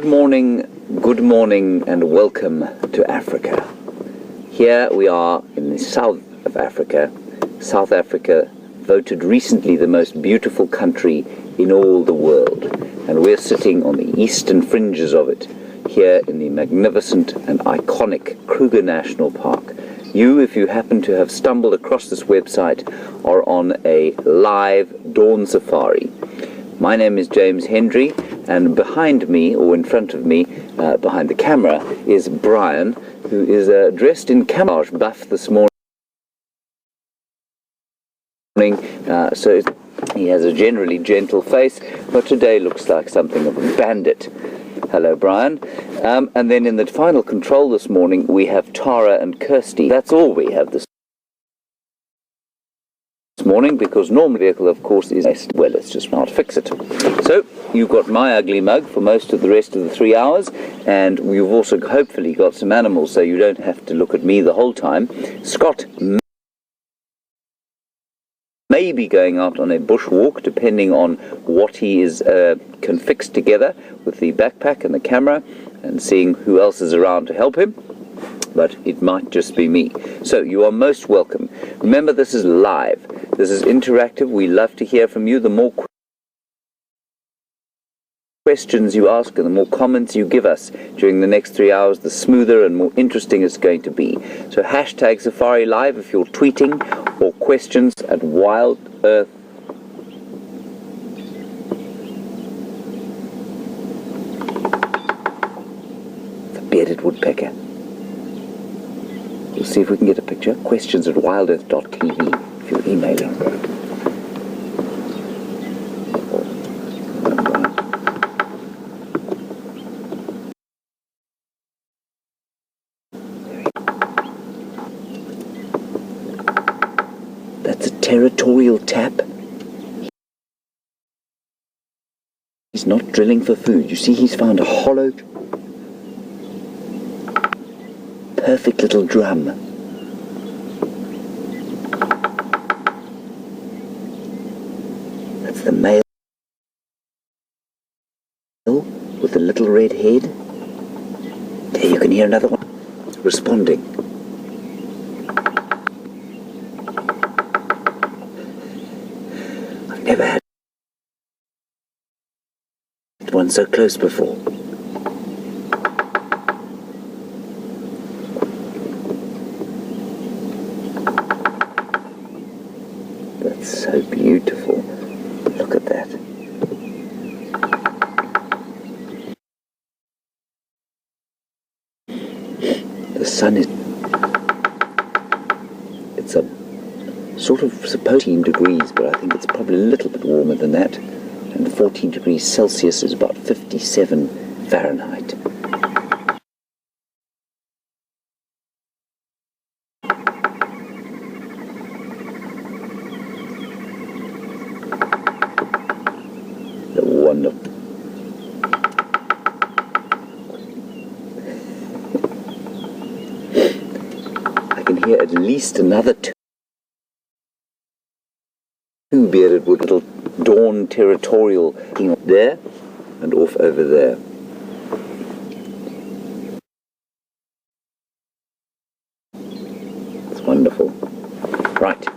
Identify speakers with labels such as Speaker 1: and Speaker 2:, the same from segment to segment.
Speaker 1: morning, good morning, and welcome to Africa. Here we are in the south of Africa. South Africa voted recently the most beautiful country in all the world, and we're sitting on the eastern fringes of it, here in the magnificent and iconic Kruger National Park. You, if you happen to have stumbled across this website, are on a live dawn safari. My name is James Hendry, and behind me, or in front of me, behind the camera, is Brian, who is dressed in camouflage buff this morning. So he has a generally gentle face, but today looks like something of a bandit. Hello, Brian. And then in the final control this morning, we have Tara and Kirsty. That's all we have this morning, because normal vehicle, of course, is, well, let's just not fix it. So you've got my ugly mug for most of the rest of the 3 hours, and you've also hopefully got some animals, so you don't have to look at me the whole time. Scott may be going out on a bushwalk, depending on what he is can fix together with the backpack and the camera, and seeing who else is around to help him. But it might just be me. So you are most welcome. Remember, this is live. This is interactive. We love to hear from you. The more questions you ask and the more comments you give us during the next 3 hours, the smoother and more interesting it's going to be. So hashtag Safari Live if you're tweeting, or questions at WildEarth. The bearded woodpecker. We'll see if we can get a picture. Questions at wildearth.tv if you're emailing. That's a territorial tap. He's not drilling for food. You see, he's found a hollow, perfect little drum. That's the male with the little red head. There, you can hear another one responding. I've never had one so close before. That's so beautiful. Look at that. The sun is... It's a sort of supposed 14 degrees, but I think it's probably a little bit warmer than that. And 14 degrees Celsius is about 57 Fahrenheit. Wonderful. I can hear at least another two bearded wood, little dawn territorial there and off over there. It's wonderful. Right,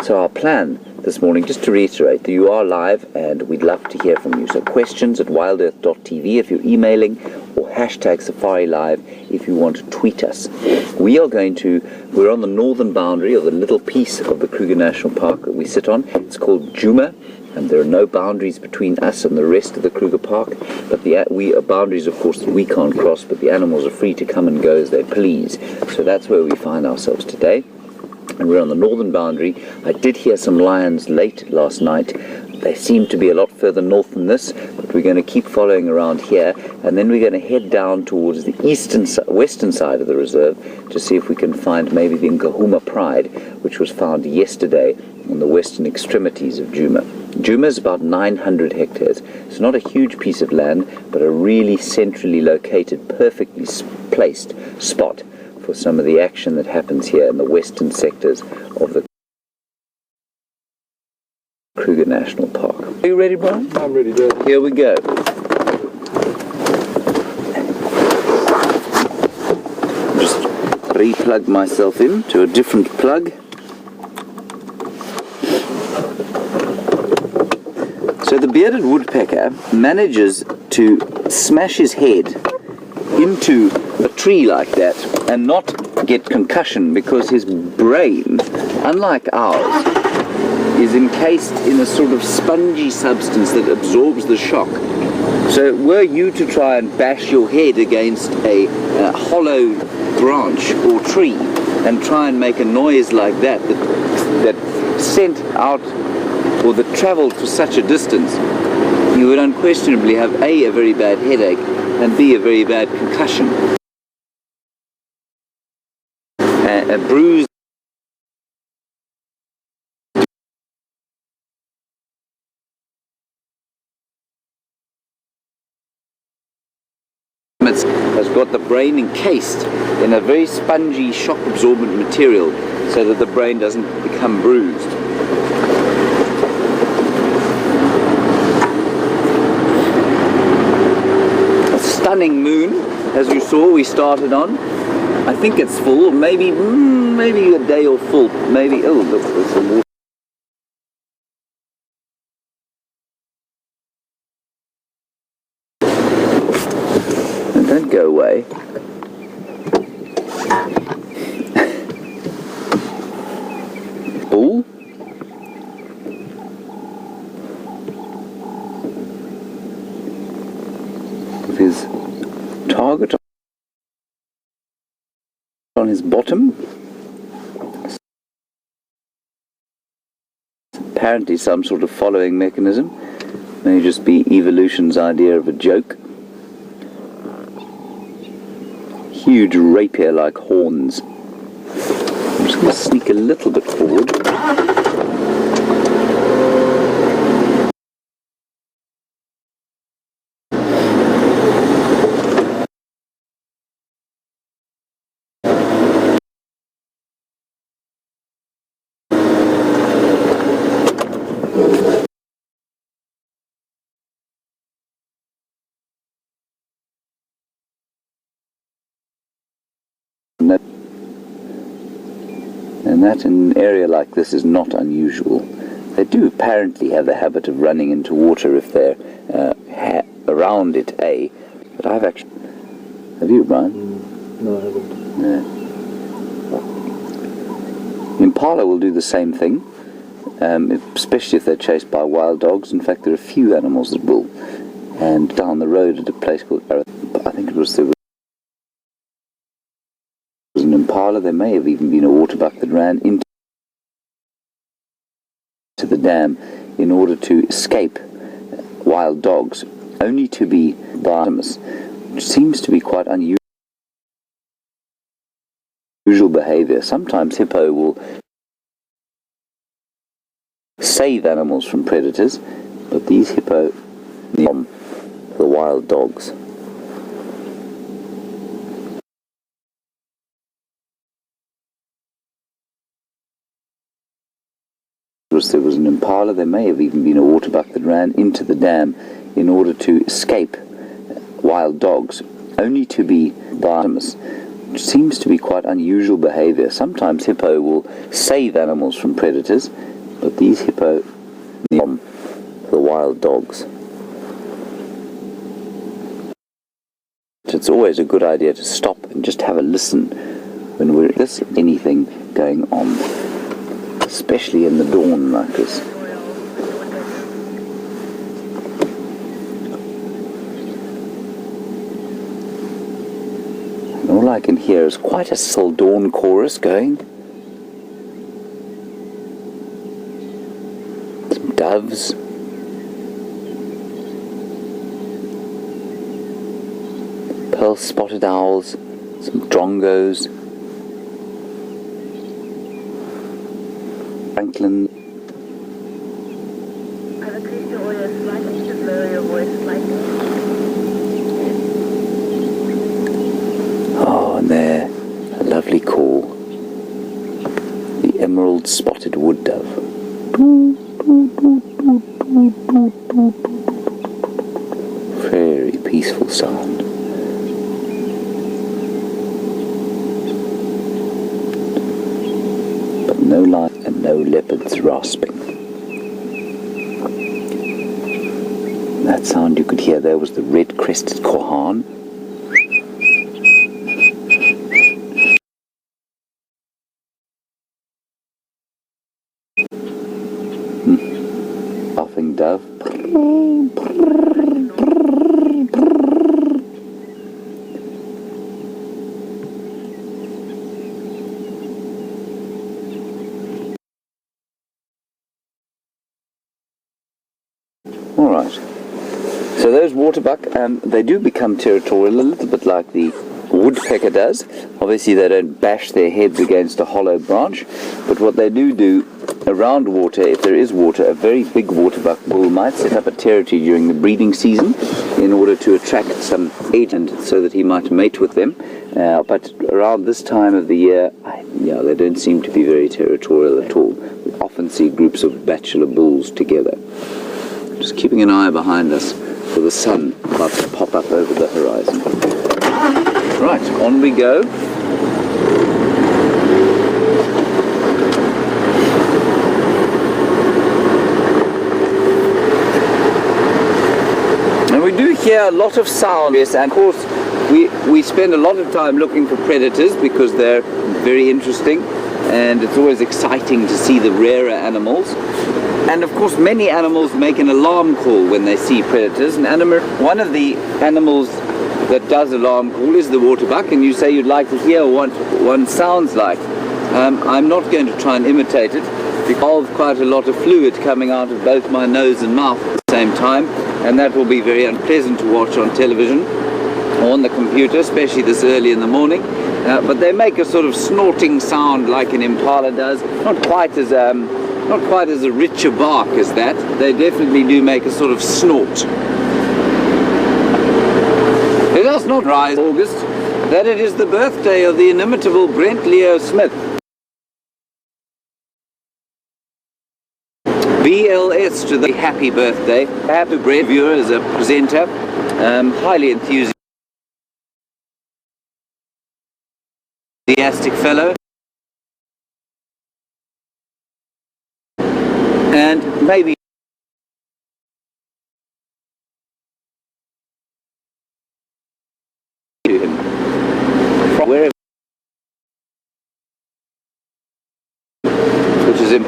Speaker 1: so our plan this morning, just to reiterate, that you are live and we'd love to hear from you. So questions at wildearth.tv if you're emailing, or hashtag Safari Live if you want to tweet us. We're on the northern boundary of the little piece of the Kruger National Park that we sit on. It's called Djuma, and there are no boundaries between us and the rest of the Kruger Park, but we are boundaries, of course, that we can't cross, but the animals are free to come and go as they please. So that's where we find ourselves today. And we're on the northern boundary. I did hear some lions late last night. They seem to be a lot further north than this, but we're going to keep following around here, and then we're going to head down towards the western side of the reserve to see if we can find maybe the Nkahuma Pride, which was found yesterday on the western extremities of Djuma. Djuma is about 900 hectares. It's not a huge piece of land, but a really centrally located, perfectly placed spot for some of the action that happens here in the western sectors of the Kruger National Park. Are you ready, Brian?
Speaker 2: I'm ready, Dad.
Speaker 1: Here we go. re-plug myself in to a different plug. So the bearded woodpecker manages to smash his head into a tree like that and not get concussion because his brain, unlike ours, is encased in a sort of spongy substance that absorbs the shock. So were you to try and bash your head against a hollow branch or tree and try and make a noise like that sent out or that travelled for such a distance, you would unquestionably have A, a very bad headache, and B, a very bad concussion. A bruise has got the brain encased in a very spongy shock absorbent material so that the brain doesn't become bruised. A stunning moon, as you saw, we started on. I think it's full, maybe a day or full, maybe, oh look, there's some water. Don't go away. Bull. With his target on his bottom. Apparently some sort of following mechanism. May just be evolution's idea of a joke. Huge rapier-like horns. I'm just going to sneak a little bit forward. And that in an area like this is not unusual. They do apparently have the habit of running into water if they're around it, but I've actually... Have you, Brian?
Speaker 2: No, I haven't.
Speaker 1: No. Impala will do the same thing, especially if they're chased by wild dogs. In fact, there are a few animals that will. And down the road at a place called... I think it was an impala. There may have even been a waterbuck that ran into the dam in order to escape wild dogs, only to be bottomless, which seems to be quite unusual behavior. Sometimes hippo will save animals from predators, but these hippo from the wild dogs. There was an impala. There may have even been a waterbuck that ran into the dam in order to escape wild dogs, only to be bottomless, which seems to be quite unusual behavior. Sometimes hippo will save animals from predators, but these hippo from the wild dogs. It's always a good idea to stop and just have a listen when there's anything going on, especially in the dawn like this. And all I can hear is quite a still dawn chorus going. Some doves. Pearl-spotted owls. Some drongos. Franklin. Oh, and there, a lovely call. The emerald spotted wood dove. Very peaceful sound. no lion and no leopards rasping. That sound you could hear there was the red-crested kohan. Laughing dove. All right. So those waterbuck, they do become territorial a little bit like the woodpecker does. Obviously they don't bash their heads against a hollow branch, but what they do around water, if there is water, a very big waterbuck bull might set up a territory during the breeding season in order to attract some agent so that he might mate with them. But around this time of the year, they don't seem to be very territorial at all. We often see groups of bachelor bulls together. Just keeping an eye behind us for the sun about to pop up over the horizon. Right, on we go. And we do hear a lot of sound, yes, and of course we spend a lot of time looking for predators because they're very interesting and it's always exciting to see the rarer animals. And of course many animals make an alarm call when they see predators. And one of the animals that does alarm call is the waterbuck, and you say you'd like to hear what one sounds like. I'm not going to try and imitate it because of quite a lot of fluid coming out of both my nose and mouth at the same time, and that will be very unpleasant to watch on television or on the computer, especially this early in the morning. But they make a sort of snorting sound like an impala does, not quite as a richer bark as that. They definitely do make a sort of snort. Let us not rise, August, that it is the birthday of the inimitable Brent Leo Smith. BLS to the happy birthday. Happy brave viewer as a presenter, highly enthusiastic fellow. And maybe to him from wherever, which is him.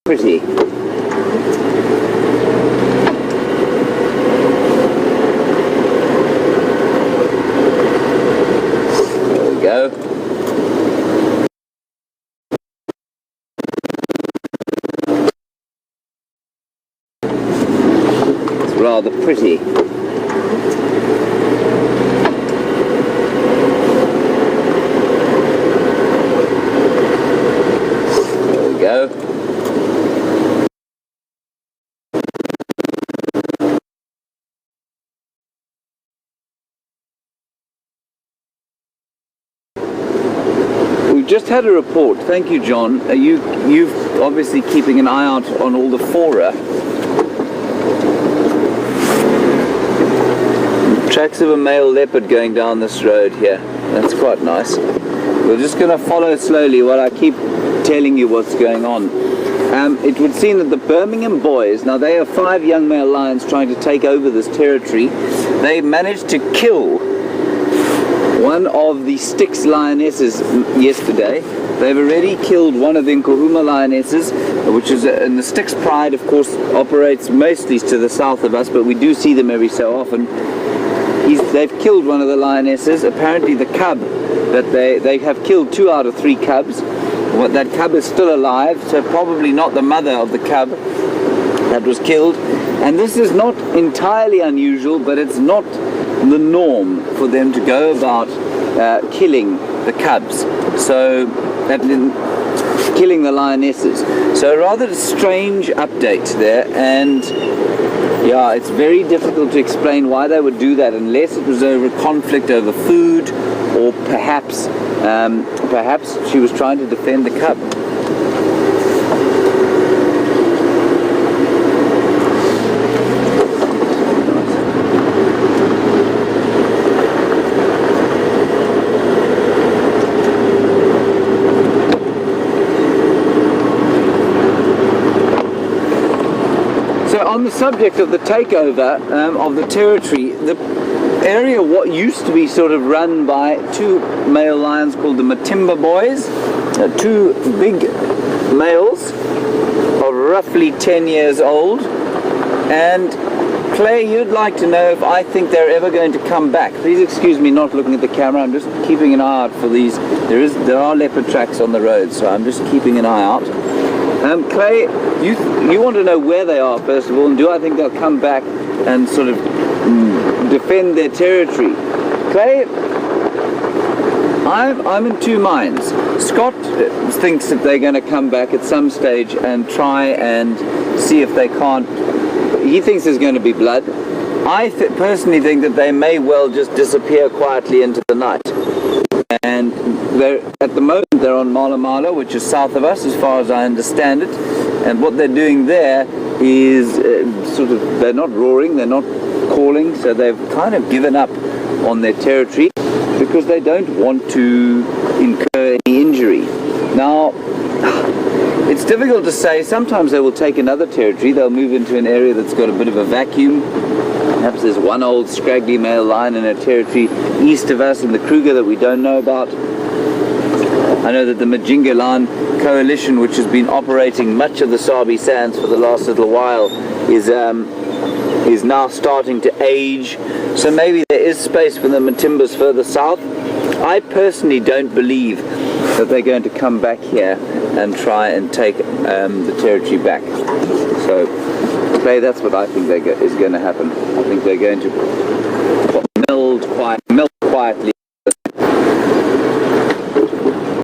Speaker 1: Pretty. There we go. It's rather pretty. There we go. Just had a report. Thank you, John. You've obviously keeping an eye out on all the fora. Tracks of a male leopard going down this road here. That's quite nice. We're just going to follow slowly while I keep telling you what's going on. It would seem that the Birmingham Boys, now they are 5 young male lions trying to take over this territory. They managed to kill one of the Styx lionesses yesterday. They've already killed one of the Nkuhuma lionesses, which is, and the Styx pride, of course, operates mostly to the south of us, but we do see them every so often. They've killed one of the lionesses. Apparently the cub, that they have killed 2 out of 3 cubs. That cub is still alive, so probably not the mother of the cub that was killed. And this is not entirely unusual, but it's not the norm for them to go about killing the cubs, so killing the lionesses. So a rather strange update there, and yeah, it's very difficult to explain why they would do that unless it was over conflict over food, or perhaps she was trying to defend the cub. On the subject of the takeover of the territory, the area what used to be sort of run by 2 male lions called the Bboys, 2 big males of roughly 10 years old. And Clay, you'd like to know if I think they're ever going to come back. Please excuse me not looking at the camera, I'm just keeping an eye out for these. There are leopard tracks on the road, so I'm just keeping an eye out. Clay, you want to know where they are first of all, and do I think they'll come back and sort of defend their territory? Clay, I'm in 2 minds. Scott thinks that they're going to come back at some stage and try and see if they can't. He thinks there's going to be blood. I personally think that they may well just disappear quietly into the night. And at the moment they're on Mala, which is south of us as far as I understand it, and what they're doing there is they're not roaring, they're not calling, so they've kind of given up on their territory because they don't want to incur any injury. Now, it's difficult to say. Sometimes they will take another territory, they'll move into an area that's got a bit of a vacuum. Perhaps there's one old scraggly male lion in a territory east of us in the Kruger that we don't know about. I know that the Majinga Lion Coalition, which has been operating much of the Sabi Sands for the last little while, is now starting to age. So maybe there is space for the Matimbas further south. I personally don't believe that they're going to come back here and try and take the territory back. So, Clay, that's what I think is going to happen. I think they're going to